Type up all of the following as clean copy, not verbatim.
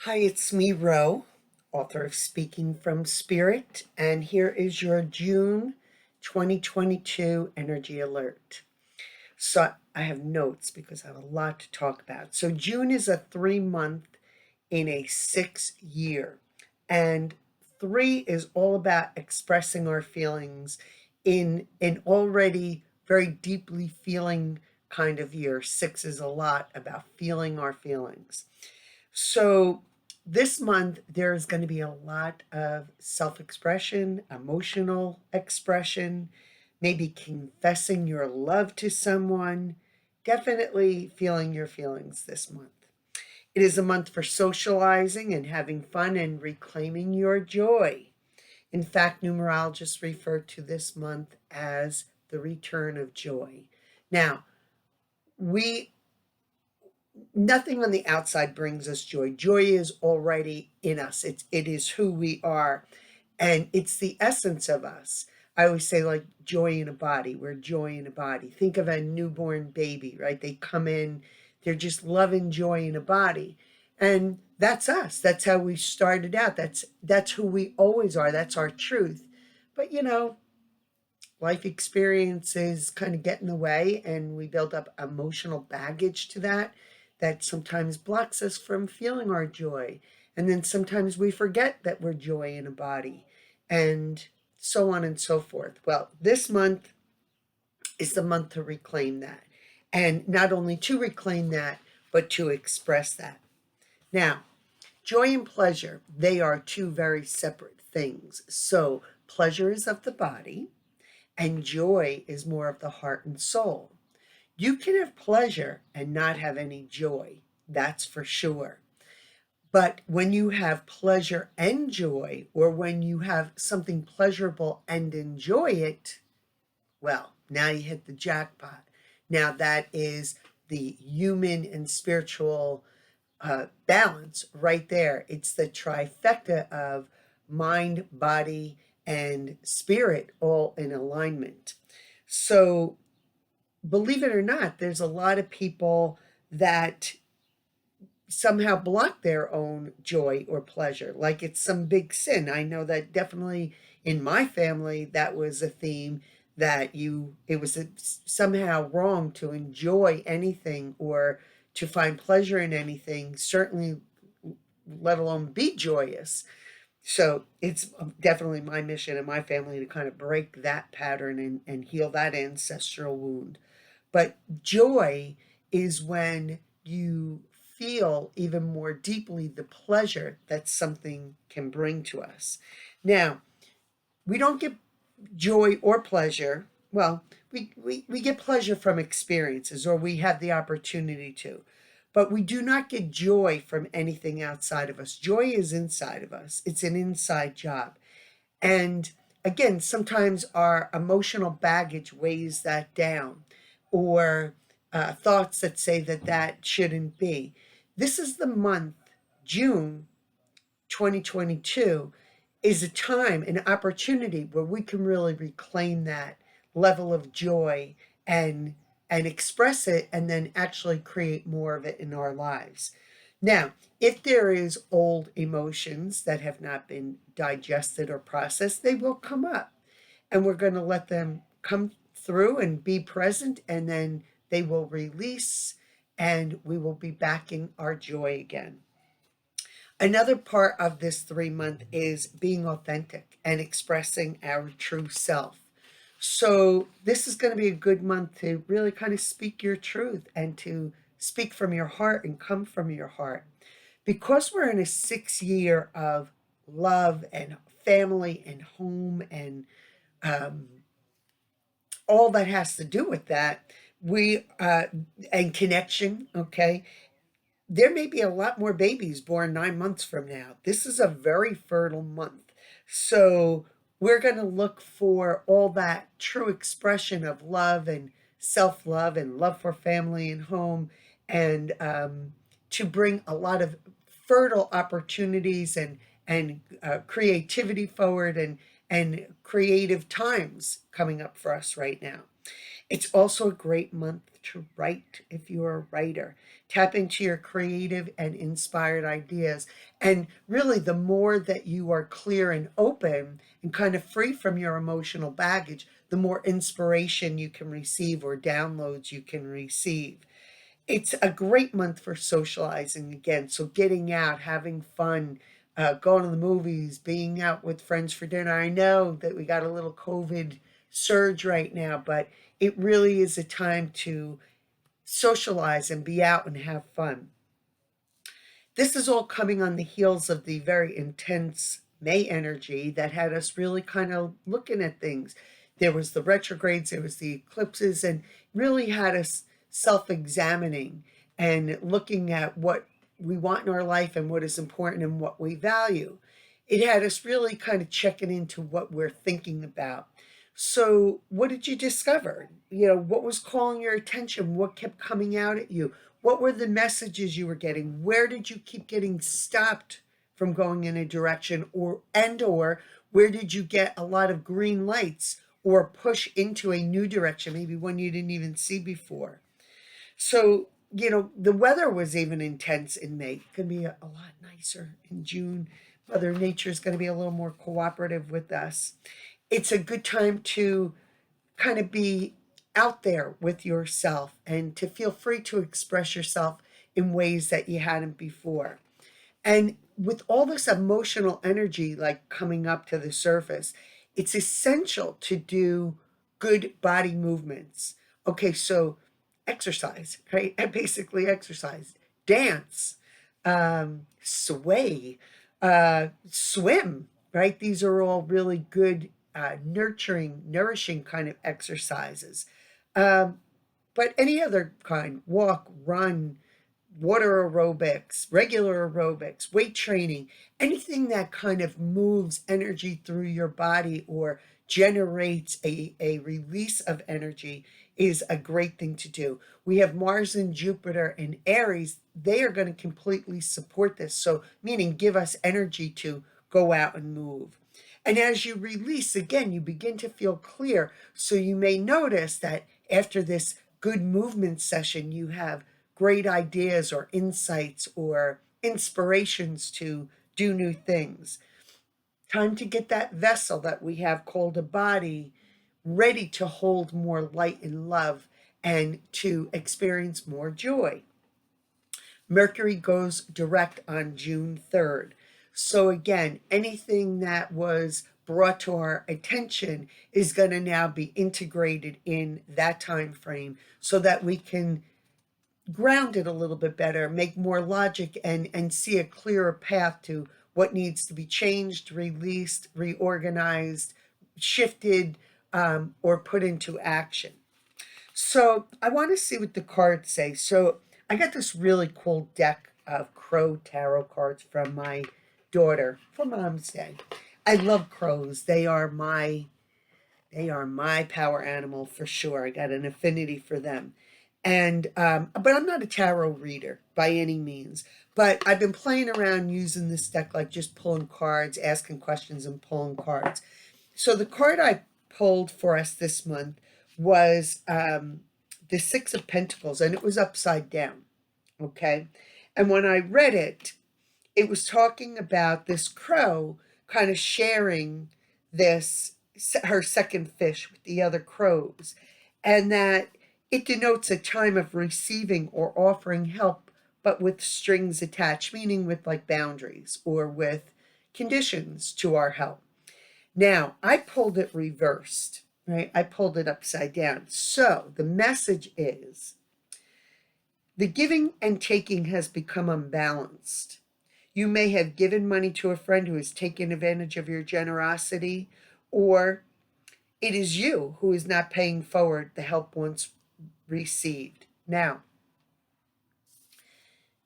Hi, it's me, Ro, author of Speaking from Spirit, and here is your June 2022 energy alert. So I have notes because I have a lot to talk about. So June is a 3 month in a 6 year, and three is all about expressing our feelings in an already very deeply feeling kind of year. Six is a lot about feeling our feelings. So this month, there's going to be a lot of self expression, emotional expression, maybe confessing your love to someone, definitely feeling your feelings this month. It is a month for socializing and having fun and reclaiming your joy. In fact, numerologists refer to this month as the return of joy. Now, we nothing on the outside brings us joy. Joy is already in us. It is who we are, and it's the essence of us. I always say, like, joy in a body. We're joy in a body. Think of a newborn baby, right? They come in, they're just love and joy in a body, and that's us. That's how we started out. That's who we always are. That's our truth. But life experiences kind of get in the way, and we build up emotional baggage to that sometimes blocks us from feeling our joy. And then sometimes we forget that we're joy in a body, and so on and so forth. Well, this month is the month to reclaim that, and not only to reclaim that, but to express that. Now, joy and pleasure, they are two very separate things. So pleasure is of the body, and joy is more of the heart and soul. You can have pleasure and not have any joy, that's for sure. But when you have pleasure and joy, or when you have something pleasurable and enjoy it, well, now you hit the jackpot. Now that is the human and spiritual balance right there. It's the trifecta of mind, body, and spirit all in alignment. So, believe it or not, there's a lot of people that somehow block their own joy or pleasure, like it's some big sin. I know that definitely in my family, that was a theme, that it was somehow wrong to enjoy anything or to find pleasure in anything, certainly let alone be joyous. So it's definitely my mission in my family to kind of break that pattern and heal that ancestral wound. But joy is when you feel even more deeply the pleasure that something can bring to us. Now, we don't get joy or pleasure. Well, we get pleasure from experiences, or we have the opportunity to. But we do not get joy from anything outside of us. Joy is inside of us, it's an inside job. And again, sometimes our emotional baggage weighs that down, or thoughts that say that that shouldn't be. This is the month, June 2022, is a time, an opportunity where we can really reclaim that level of joy and express it, and then actually create more of it in our lives. Now, if there is old emotions that have not been digested or processed, they will come up, and we're going to let them come through and be present, and then they will release, and we will be back in our joy again. Another part of this 3 month is being authentic and expressing our true self. So, this is going to be a good month to really kind of speak your truth and to speak from your heart and come from your heart. Because we're in a 6 year of love and family and home and um, all that has to do with that, we and connection, okay, there may be a lot more babies born 9 months from now. This is a very fertile month. So we're going to look for all that true expression of love and self love and love for family and home, and to bring a lot of fertile opportunities and creativity forward, and creative times coming up for us right now. It's also a great month to write if you're a writer. Tap into your creative and inspired ideas. And really, the more that you are clear and open and kind of free from your emotional baggage, the more inspiration you can receive or downloads you can receive. It's a great month for socializing again. So, getting out, having fun, going to the movies, being out with friends for dinner. I know that we got a little COVID surge right now, but it really is a time to socialize and be out and have fun. This is all coming on the heels of the very intense May energy that had us really kind of looking at things. There was the retrogrades, there was the eclipses, and really had us self-examining and looking at what we want in our life and what is important and what we value. It had us really kind of checking into what we're thinking about. So, what did you discover? What was calling your attention? What kept coming out at you? What were the messages you were getting? Where did you keep getting stopped from going in a direction, or where did you get a lot of green lights or push into a new direction, maybe one you didn't even see before? So, the weather was even intense in May. It could be a lot nicer in June. Mother Nature is going to be a little more cooperative with us. It's a good time to kind of be out there with yourself and to feel free to express yourself in ways that you hadn't before. And with all this emotional energy like coming up to the surface, it's essential to do good body movements. Okay, so exercise, right? Basically exercise, dance, sway, swim, right? These are all really good, nurturing, nourishing kind of exercises. Um, but any other kind, walk, run, water aerobics, regular aerobics, weight training, anything that kind of moves energy through your body or generates a release of energy is a great thing to do. We have Mars and Jupiter and Aries. They are going to completely support this. So, meaning give us energy to go out and move. And as you release, again, you begin to feel clear. So you may notice that after this good movement session, you have great ideas or insights or inspirations to do new things. Time to get that vessel that we have called a body ready to hold more light and love and to experience more joy. Mercury goes direct on June 3rd. So again, anything that was brought to our attention is going to now be integrated in that time frame so that we can ground it a little bit better, make more logic, and see a clearer path to what needs to be changed, released, reorganized, shifted, or put into action. So I want to see what the cards say. So I got this really cool deck of crow tarot cards from my daughter for Mom's Day. I love crows. They are my power animal for sure. I got an affinity for them. And but I'm not a tarot reader by any means. But I've been playing around using this deck, like just pulling cards, asking questions, and pulling cards. So the card I pulled for us this month was the Six of Pentacles, and it was upside down. Okay, and when I read it, it was talking about this crow kind of sharing this her second fish with the other crows, and that it denotes a time of receiving or offering help, but with strings attached, meaning with like boundaries or with conditions to our help. Now, I pulled it reversed, right? I pulled it upside down. So the message is the giving and taking has become unbalanced. You may have given money to a friend who has taken advantage of your generosity, or it is you who is not paying forward the help once received. Now,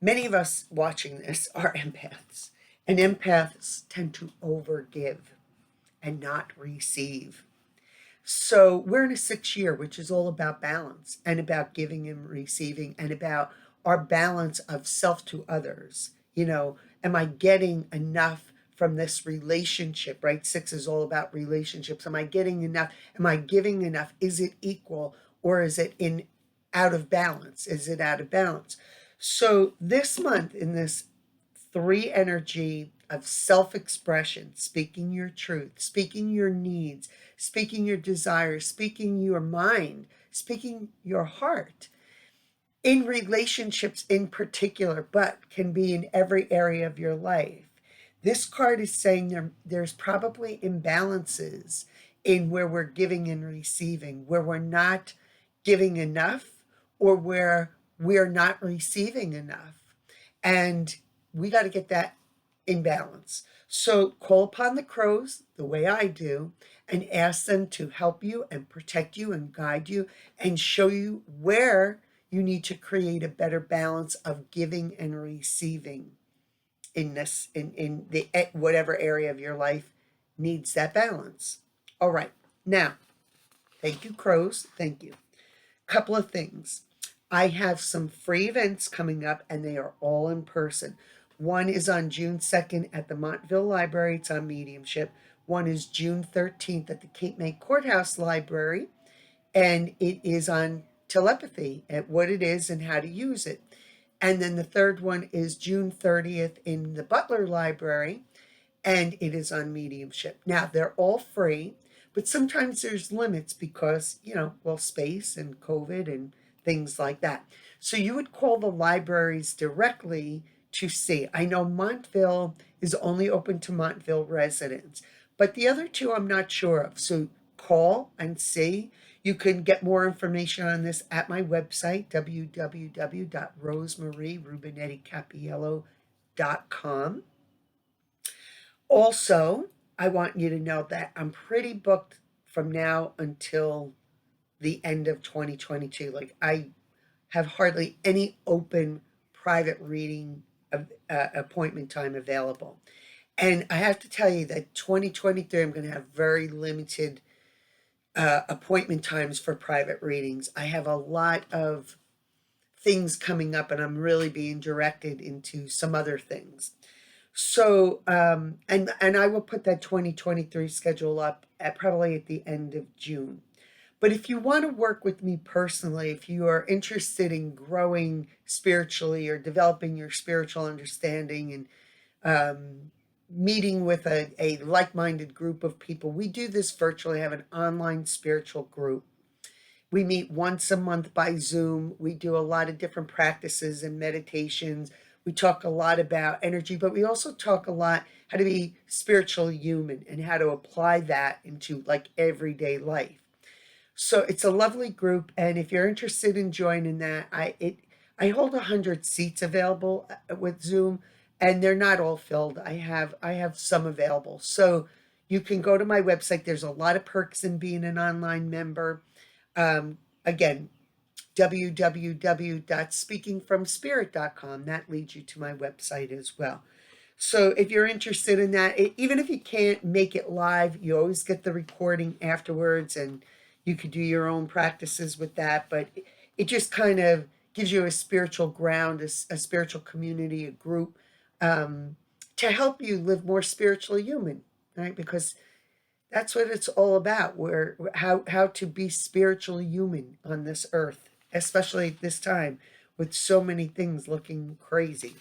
many of us watching this are empaths, and empaths tend to overgive and not receive. So we're in a 6 year, which is all about balance and about giving and receiving and about our balance of self to others. Am I getting enough from this relationship, right? 6 is all about relationships. Am I getting enough? Am I giving enough? Is it equal? or is it in out of balance? Is it out of balance? So this month, in this 3 energy of self-expression, speaking your truth, speaking your needs, speaking your desires, speaking your mind, speaking your heart, in relationships in particular, but can be in every area of your life. This card is saying there's probably imbalances in where we're giving and receiving, where we're not giving enough or where we're not receiving enough. And we got to get that in balance. So call upon the crows the way I do and ask them to help you and protect you and guide you and show you where you need to create a better balance of giving and receiving in this in the whatever area of your life needs that balance. All right. Now, thank you, crows. Thank you. Couple of things. I have some free events coming up and they are all in person. One is on June 2nd at the Montville Library. It's on mediumship. One is June 13th at the Cape May Courthouse Library, and it is on telepathy and what it is and how to use it. And then the third one is June 30th in the Butler Library, and it is on mediumship. Now, they're all free, but sometimes there's limits because, space and COVID and things like that. So you would call the libraries directly to see. I know Montville is only open to Montville residents, but the other two I'm not sure of. So call and see. You can get more information on this at my website, www.rosemarierubenetticapiello.com. Also, I want you to know that I'm pretty booked from now until the end of 2022. Like, I have hardly any open private reading appointment time available. And I have to tell you that 2023, I'm going to have very limited appointment times for private readings. I have a lot of things coming up and I'm really being directed into some other things. So, and I will put that 2023 schedule up probably at the end of June. But if you want to work with me personally, if you are interested in growing spiritually or developing your spiritual understanding and meeting with a like-minded group of people, we do this virtually. I have an online spiritual group. We meet once a month by Zoom. We do a lot of different practices and meditations. We talk a lot about energy, but we also talk a lot how to be spiritually human and how to apply that into like everyday life. So it's a lovely group, and if you're interested in joining that, I hold 100 seats available with Zoom, and they're not all filled. I have some available, so you can go to my website. There's a lot of perks in being an online member. Again, www.speakingfromspirit.com. That leads you to my website as well. So if you're interested in that, even if you can't make it live, you always get the recording afterwards, and you could do your own practices with that. But it just kind of gives you a spiritual ground, a spiritual community, a group to help you live more spiritually human, right? Because that's what it's all about. How to be spiritually human on this earth, especially at this time with so many things looking crazy.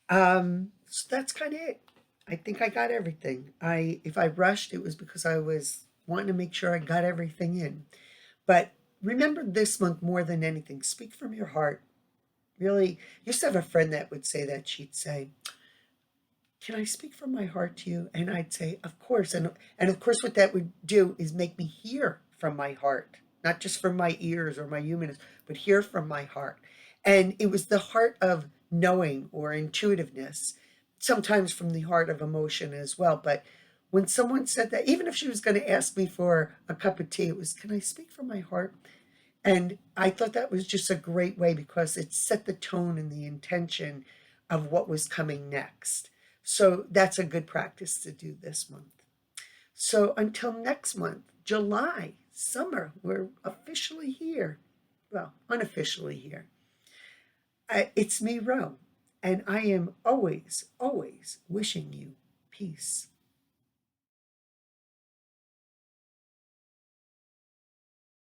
So that's kind of it. I think I got everything. If I rushed, it was because I was wanting to make sure I got everything in. But remember this month more than anything, speak from your heart. Really, used to have a friend that would say that. She'd say, "Can I speak from my heart to you?" And I'd say, "Of course." And of course, what that would do is make me hear from my heart, not just from my ears or my humanness, but hear from my heart. And it was the heart of knowing or intuitiveness, sometimes from the heart of emotion as well. But when someone said that, even if she was going to ask me for a cup of tea, it was, "Can I speak from my heart?" And I thought that was just a great way because it set the tone and the intention of what was coming next. So that's a good practice to do this month. So until next month, July, summer, we're officially here. Well, unofficially here. It's me, Ro, and I am always, always wishing you peace.